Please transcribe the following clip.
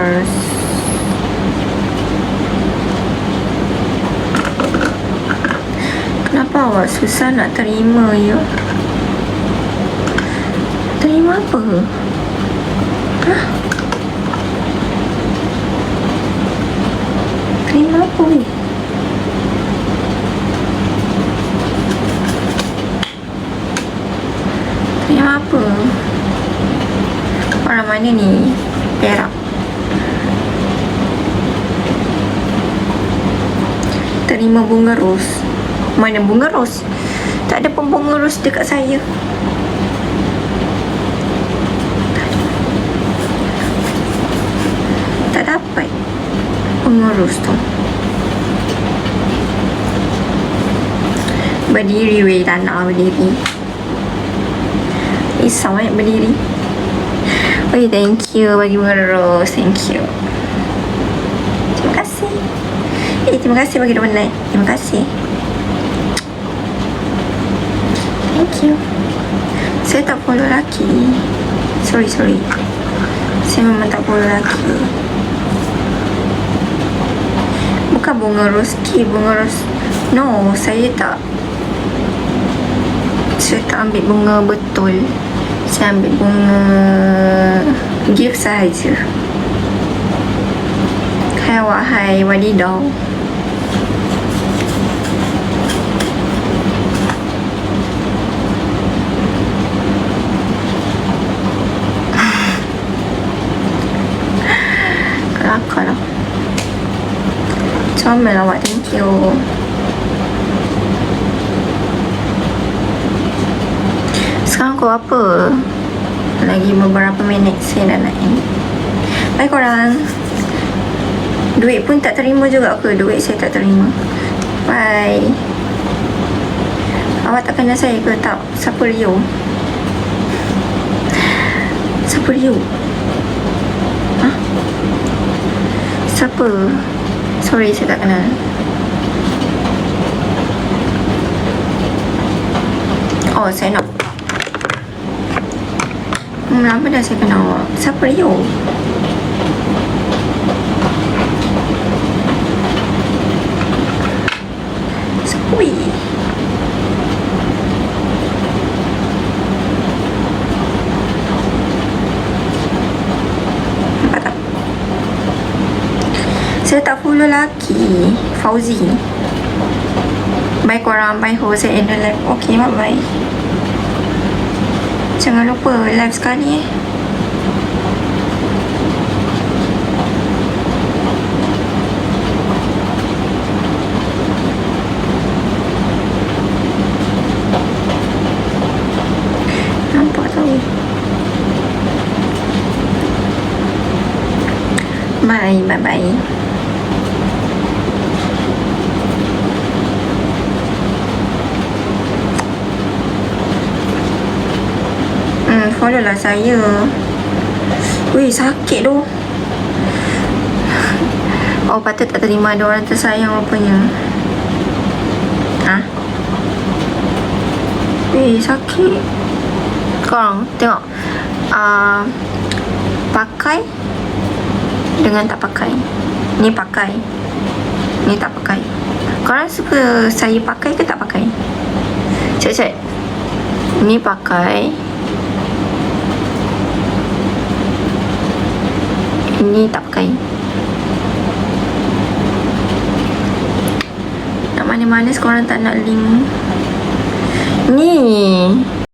course. Kenapa awak susah nak terima ya? Terima apa? Hah? Terima apa weh? Terima apa? Orang mana ni? Perak. Terima bunga ros. Mana bunga ros? Tak ada pun bunga ros dekat saya. Tak dapat bunga ros tu. Berdiri weh, tak nak berdiri. Risau berdiri. Okay, thank you bagi bunga ros. Thank you. Terima kasih. Terima kasih bagi donat. Terima kasih. Thank you. Saya tak follow lelaki. Sorry. Saya memang tak follow lelaki. Bukan bunga ros, bunga ros. No, saya tak ambil bunga betul. Saya ambil bunga gift sahaja. Hai wahai wadidau. Kelakar lah. Comel awak, thank you. Sekarang kau apa? Lagi beberapa minit saya dah naik. Bye korang. Duit pun tak terima juga ke? Duit saya tak terima. Bye. Awak tak kenal saya ke? Tak. Siapa Rio? Siapa Rio? Hah? Siapa? Sorry, saya tak kenal. Oh, saya nak. Lama dah saya kenal awak. Siapa Rio? Siapa? Nampak tak? Saya tak follow lelaki. Fauzi. Bye korang. Bye ho. Saya end the live. Okay, bye-bye. Jangan lupa live sekali nampak tau. Bye. Follow lah saya. Wih, sakit tu. Oh, patut tak terima ada orang tersayang rupanya. Wih, sakit. Korang tengok, pakai dengan tak pakai. Ni pakai, ni tak pakai. Korang suka saya pakai ke tak pakai? Cek. Ni pakai, ini tak pakai. Nak mana-mana sekarang tak nak link. Ni